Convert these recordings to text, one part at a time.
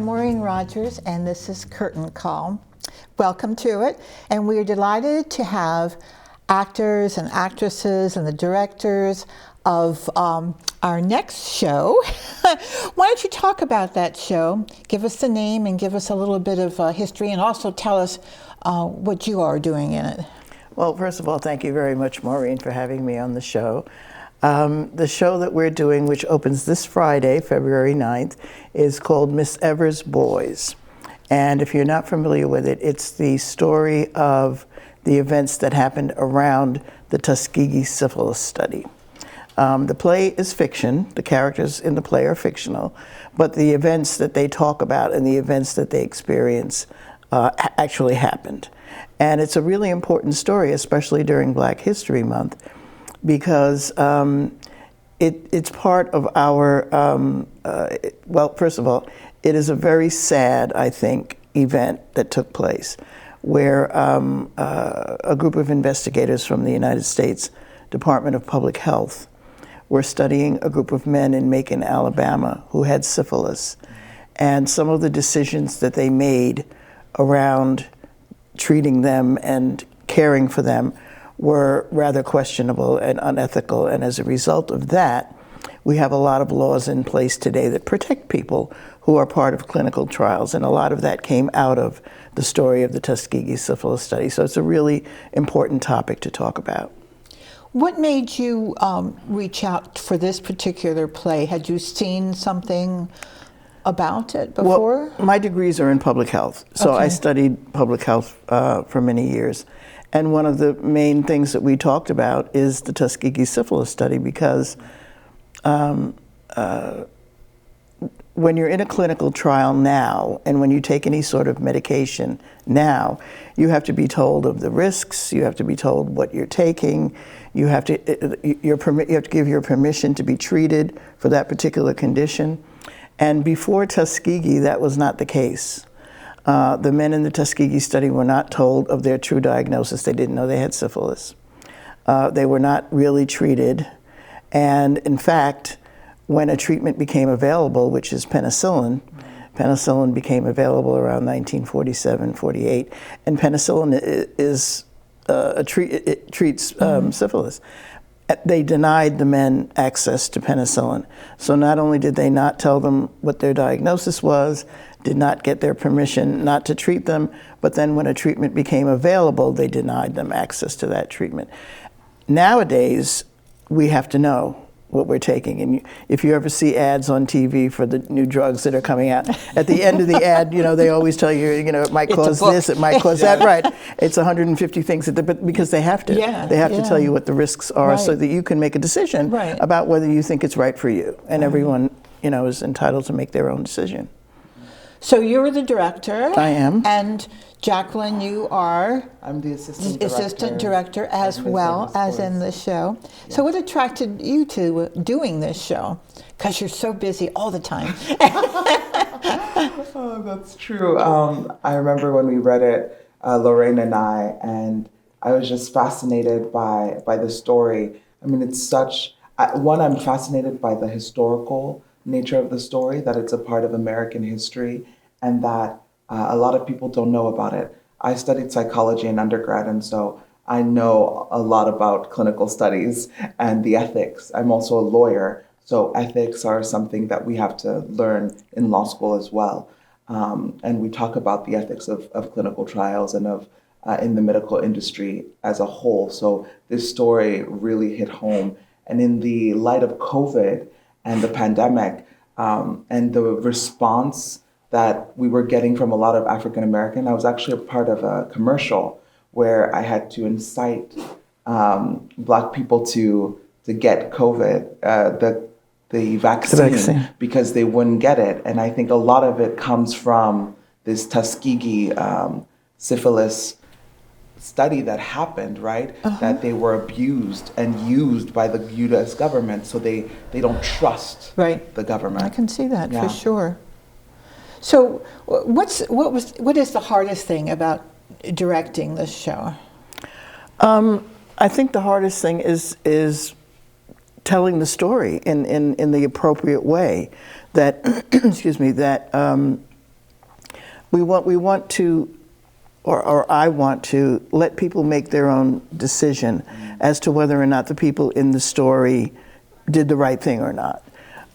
Maureen Rogers, and this is Curtain Call. Welcome to it, and we are delighted to have actors and actresses and the directors of our next show. Why don't you talk about that show? Give us the name and give us a little bit of history, and also tell us what you are doing in it. Well, first of all, thank you very much, Maureen, for having me on the show. The show that we're doing, which opens this Friday, February 9th, is called Miss Evers' Boys. And if you're not familiar with it, it's the story of the events that happened around the Tuskegee Syphillis Study. The play is fiction. The characters in the play are fictional, but the events that they talk about and the events that they experience actually happened. And it's a really important story, especially during Black History Month, because it's part of our, well, first of all, it is a very sad, I think, event that took place where a group of investigators from the United States Department of Public Health were studying a group of men in Macon, Alabama, who had syphilis. And some of the decisions that they made around treating them and caring for them were rather questionable and unethical. And as a result of that, we have a lot of laws in place today that protect people who are part of clinical trials. And a lot of that came out of the story of the Tuskegee Syphillis Study. So it's a really important topic to talk about. What made you reach out for this particular play? Had you seen something about it before? Well, my degrees are in public health. So Okay. I studied public health for many years. And one of the main things that we talked about is the Tuskegee Syphillis Study, because when you're in a clinical trial now, and when you take any sort of medication now, you have to be told of the risks, you have to be told what you're taking, you have to give your permission to be treated for that particular condition. And before Tuskegee, that was not the case. The men in the Tuskegee study were not told of their true diagnosis. They didn't know they had syphilis. They were not really treated. And in fact, when a treatment became available, which is penicillin, penicillin became available around 1947, 48, and penicillin is it treats syphilis. They denied the men access to penicillin. So not only did they not tell them what their diagnosis was, did not get their permission not to treat them, but then when a treatment became available, they denied them access to that treatment. Nowadays, we have to know what we're taking. And if you ever see ads on TV for the new drugs that are coming out, at the end of the ad, they always tell you, it might cause this, it might cause that, right? It's 150 things, but because they have to. They have to tell you what the risks are so that you can make a decision about whether you think it's right for you. And everyone, is entitled to make their own decision. So you're the director. I am. And Jacqueline, you are? I'm the assistant director as well as in the show. Yeah. So what attracted you to doing this show? Because you're so busy all the time. Oh, that's true. I remember when we read it, Lorraine and I was just fascinated by the story. I mean, it's such, I'm fascinated by the historical nature of the story, that it's a part of American history, and that a lot of people don't know about it. I studied psychology in undergrad, and so I know a lot about clinical studies and the ethics. I'm also a lawyer, so ethics are something that we have to learn in law school as well. And we talk about the ethics of clinical trials and of in the medical industry as a whole. So this story really hit home. And in the light of COVID and the pandemic, and the response that we were getting from a lot of African American, I was actually a part of a commercial where I had to incite Black people to get COVID, the vaccine, because they wouldn't get it. And I think a lot of it comes from this Tuskegee syphilis study that happened, right? That they were abused and used by the U.S. government, so they don't trust the government. I can see that for sure. So what is the hardest thing about directing this show? I think the hardest thing is telling the story in the appropriate way. That excuse me, that we want to, or I want to, let people make their own decision as to whether or not the people in the story did the right thing or not.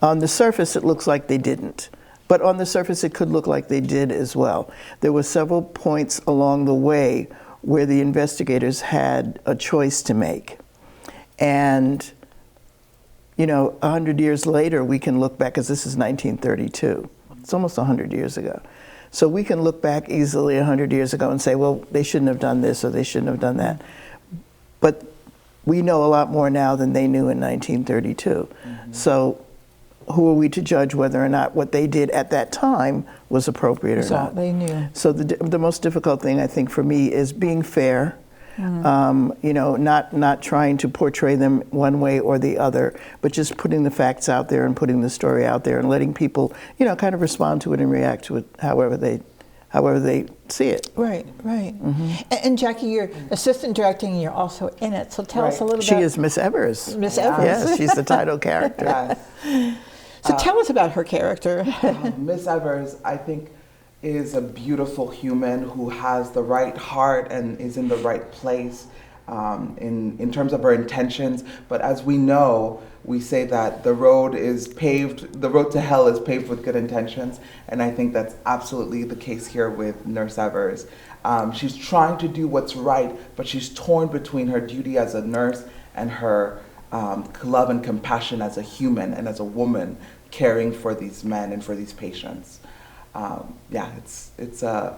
On the surface, it looks like they didn't. But on the surface, it could look like they did as well. There were several points along the way where the investigators had a choice to make. And, you know, 100 years later, we can look back, because this is 1932. It's almost 100 years ago. So we can look back easily 100 years ago and say, well, they shouldn't have done this or they shouldn't have done that. But we know a lot more now than they knew in 1932. So who are we to judge whether or not what they did at that time was appropriate or not? They knew. So the most difficult thing, I think, for me is being fair. You know, not trying to portray them one way or the other, but just putting the facts out there and putting the story out there and letting people, you know, kind of respond to it and react to it however they see it. Right, right. And Jackie, you're assistant directing, and you're also in it. So tell us a little bit. She is Miss Evers. Miss Evers. Yes, she's the title character. Yes. So tell us about her character. Miss Evers, I think, is a beautiful human who has the right heart and is in the right place in terms of her intentions. But as we know, we say that the road to hell is paved with good intentions. And I think that's absolutely the case here with Nurse Evers. She's trying to do what's right, but she's torn between her duty as a nurse and her love and compassion as a human and as a woman caring for these men and for these patients. It's a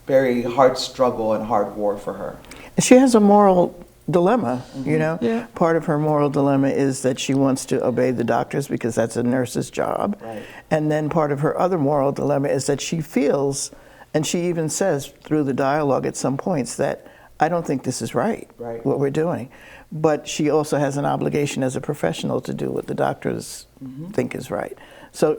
very hard struggle and hard war for her. She has a moral dilemma, you know. Yeah. Part of her moral dilemma is that she wants to obey the doctors because that's a nurse's job. Right. And then part of her other moral dilemma is that she feels, and she even says through the dialogue at some points, that I don't think this is right, what we're doing. But she also has an obligation as a professional to do what the doctors think is right. So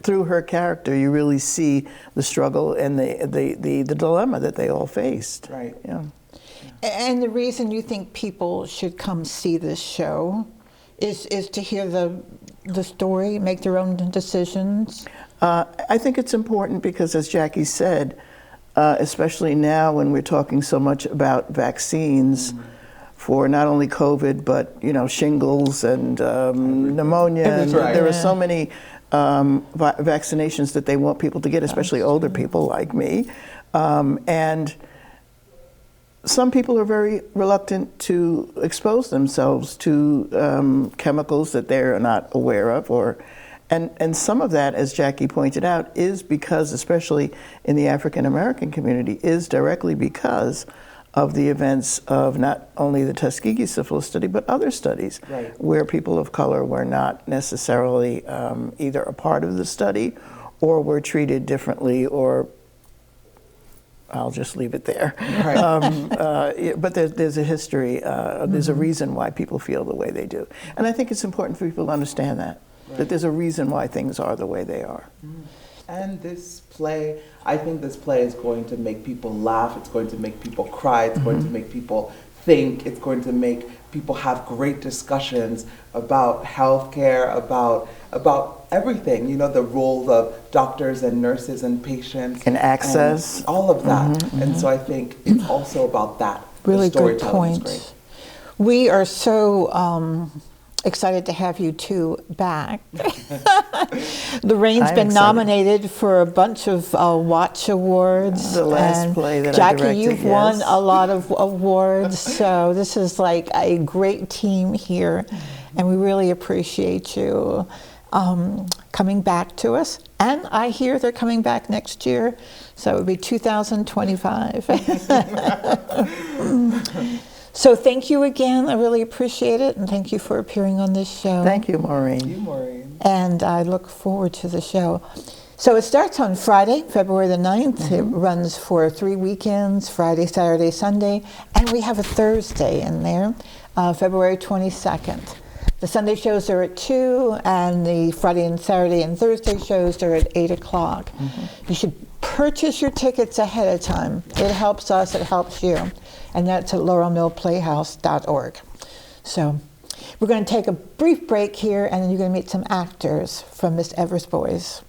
through her character, you really see the struggle and the dilemma that they all faced. Right. Yeah. And the reason you think people should come see this show is to hear the story, make their own decisions? I think it's important because, as Jackie said, especially now when we're talking so much about vaccines for not only COVID, but, you know, shingles and pneumonia. And there are so many vaccinations that they want people to get, especially older people like me. And some people are very reluctant to expose themselves to chemicals that they're not aware of, and some of that, as Jackie pointed out, is because, especially in the African American community, is directly because of the events of not only the Tuskegee Syphillis Study, but other studies where people of color were not necessarily either a part of the study or were treated differently, or I'll just leave it there. But there's a history, there's a reason why people feel the way they do. And I think it's important for people to understand that there's a reason why things are the way they are. And this play, I think this play is going to make people laugh, it's going to make people cry, it's going to make people think, it's going to make people have great discussions about healthcare, about everything, you know, the role of doctors and nurses and patients. And access. And all of that. And so I think it's also about that. Really good point. We are so excited to have you two back. Lorraine's been nominated for a bunch of Watch Awards. The last play that Jackie, I directed, you've won a lot of awards, so this is like a great team here, and we really appreciate you coming back to us. And I hear they're coming back next year, so it would be 2025. So thank you again. I really appreciate it, and thank you for appearing on this show. Thank you, Maureen. Thank you, Maureen. And I look forward to the show. So it starts on Friday, February the 9th. It runs for 3 weekends, Friday, Saturday, Sunday, and we have a Thursday in there, February 22nd. The Sunday shows are at 2, and the Friday and Saturday and Thursday shows are at 8 o'clock. You should purchase your tickets ahead of time. It helps us, it helps you. And that's at laurelmillplayhouse.org. So we're going to take a brief break here, and then you're going to meet some actors from Miss Evers Boys.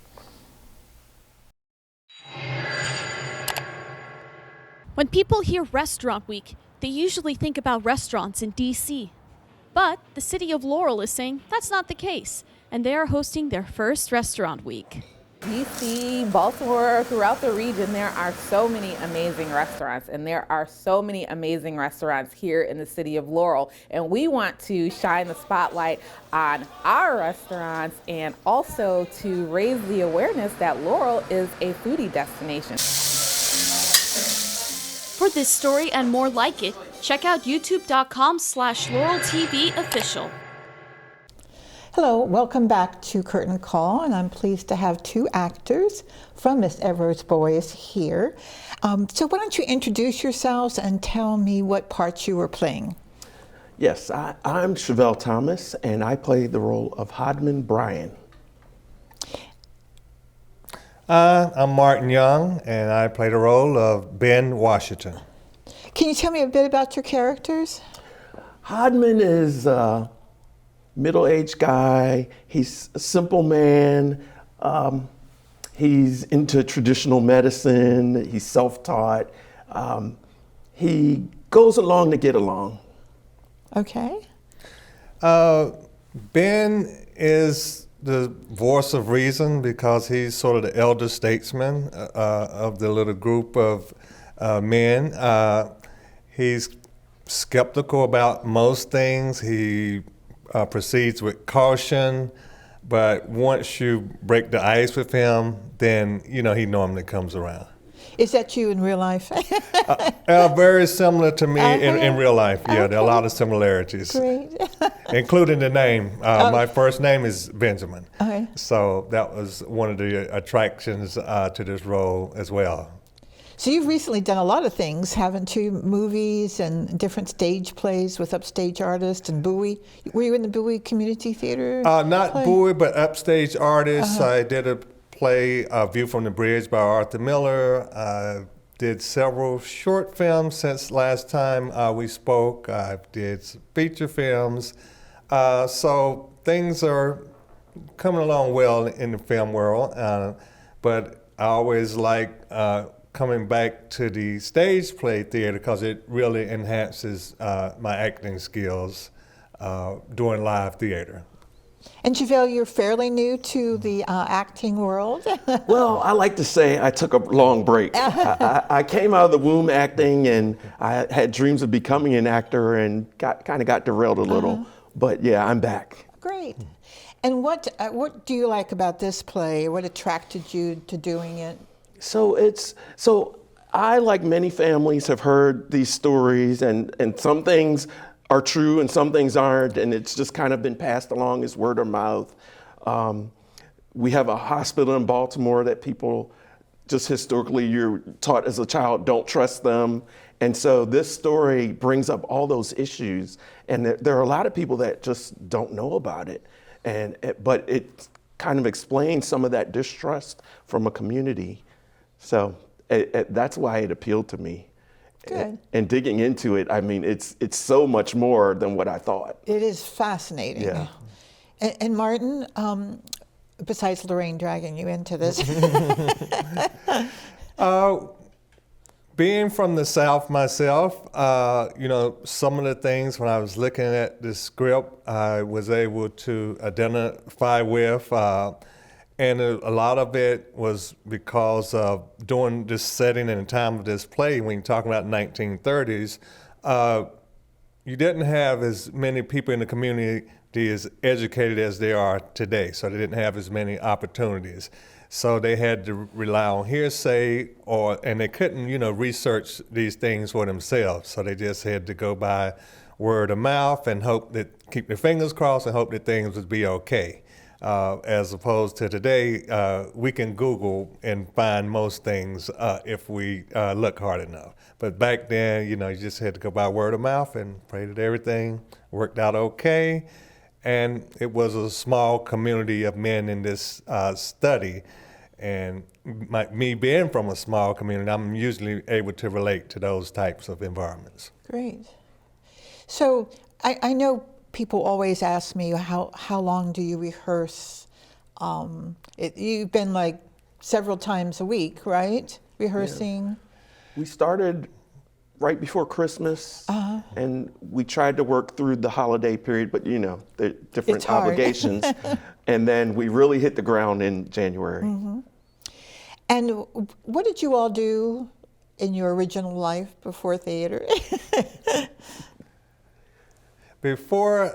When people hear Restaurant Week, they usually think about restaurants in D.C. But the city of Laurel is saying that's not the case, and they are hosting their first Restaurant Week. DC, Baltimore, throughout the region, there are so many amazing restaurants, and there are so many amazing restaurants here in the city of Laurel. And we want to shine the spotlight on our restaurants and also to raise the awareness that Laurel is a foodie destination. For this story and more like it, check out youtube.com/LaurelTVOfficial. Hello, welcome back to Curtain Call, and I'm pleased to have two actors from Miss Everett's Boys here. So why don't you introduce yourselves and tell me what parts you were playing? Yes, I'm Chevelle Thomas, and I played the role of Hodman Bryan. I'm Martin Young, and I play the role of Ben Washington. Can you tell me a bit about your characters? Hodman is a middle-aged guy. He's a simple man. He's into traditional medicine. He's self-taught. He goes along to get along. Okay. Ben is the voice of reason because he's sort of the elder statesman of the little group of men. He's skeptical about most things. He proceeds with caution, but once you break the ice with him, then he normally comes around. Is that you in real life? Very similar to me in real life. Yeah, there are a Okay. lot of similarities, Great. including the name. My first name is Benjamin, Okay. so that was one of the attractions to this role as well. So you've recently done a lot of things, haven't you? Movies and different stage plays with upstage artists and Bowie. Were you in the Bowie Community Theater? Not play? Bowie, but upstage artists. I did a play, View from the Bridge by Arthur Miller. I did several short films since last time we spoke. I did some feature films. So things are coming along well in the film world. But I always like coming back to the stage play theater because it really enhances my acting skills doing live theater. And Chevelle, you're fairly new to the acting world. Well, I like to say I took a long break. I came out of the womb acting, and I had dreams of becoming an actor and kind of got derailed a little. But yeah, I'm back. Great. And what do you like about this play? What attracted you to doing it? So I, like many families, have heard these stories, and some things are true and some things aren't, and it's just kind of been passed along as word of mouth. We have a hospital in Baltimore that people just historically, you're taught as a child, don't trust them. And so this story brings up all those issues, and there are a lot of people that just don't know about it. But it kind of explains some of that distrust from a community. So that's why it appealed to me. Good. And digging into it, I mean, it's so much more than what I thought. It is fascinating. Yeah. And Martin, besides Lorraine dragging you into this, Being from the South myself, some of the things when I was looking at the script, I was able to identify with. And a lot of it was because of doing this setting and the time of this play, when you're talking about 1930s, you didn't have as many people in the community as educated as they are today, so they didn't have as many opportunities. So they had to rely on hearsay, and they couldn't, research these things for themselves. So they just had to go by word of mouth and keep their fingers crossed and hope that things would be okay. As opposed to today, we can Google and find most things if we look hard enough. But back then, you just had to go by word of mouth and pray that everything worked out okay. And it was a small community of men in this study. And me being from a small community, I'm usually able to relate to those types of environments. Great. So I know people always ask me, how long do you rehearse? You've been like several times a week, right? Rehearsing? We started right before Christmas, and we tried to work through the holiday period, but you know, the different It's hard. obligations. And then we really hit the ground in January. And what did you all do in your original life before theater? Before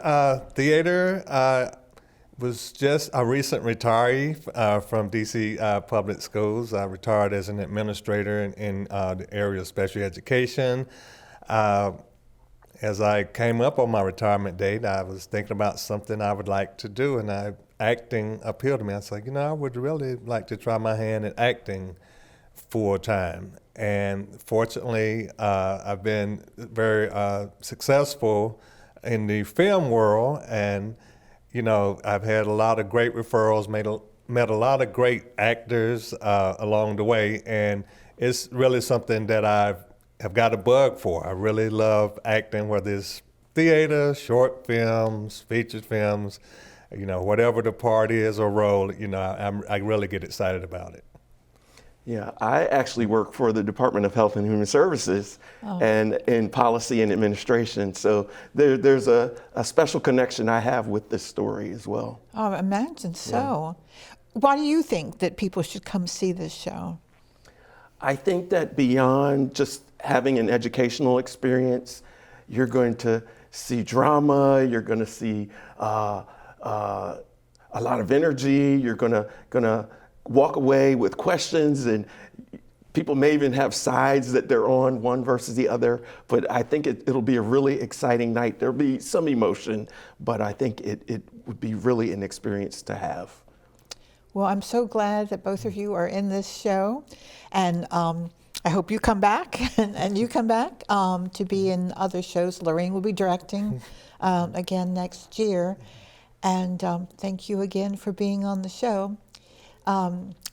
theater, was just a recent retiree from DC Public Schools. I retired as an administrator in the area of special education. As I came up on my retirement date, I was thinking about something I would like to do, and acting appealed to me. I was like, I would really like to try my hand at acting full time. And fortunately, I've been very successful in the film world, and I've had a lot of great referrals, met a lot of great actors along the way, and it's really something that have got a bug for. I really love acting, whether it's theater, short films, featured films, whatever the part is or role, I really get excited about it. Yeah, I actually work for the Department of Health and Human Services and in policy and administration. So there's a special connection I have with this story as well. Oh, I imagine so. Yeah. Why do you think that people should come see this show? I think that beyond just having an educational experience, you're going to see drama, you're going to see a lot of energy, you're going to walk away with questions, and people may even have sides that they're on, one versus the other, but I think it'll be a really exciting night. There'll be some emotion, but I think it would be really an experience to have. Well, I'm so glad that both of you are in this show, and I hope you come back, and you come back to be in other shows. Lorraine will be directing again next year, and thank you again for being on the show.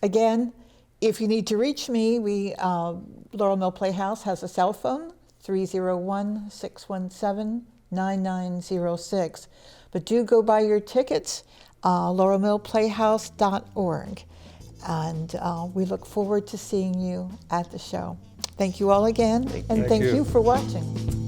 Again, if you need to reach me, Laurel Mill Playhouse has a cell phone, 301-617-9906. But do go buy your tickets, laurelmillplayhouse.org. And we look forward to seeing you at the show. Thank you all again, and thank you for watching.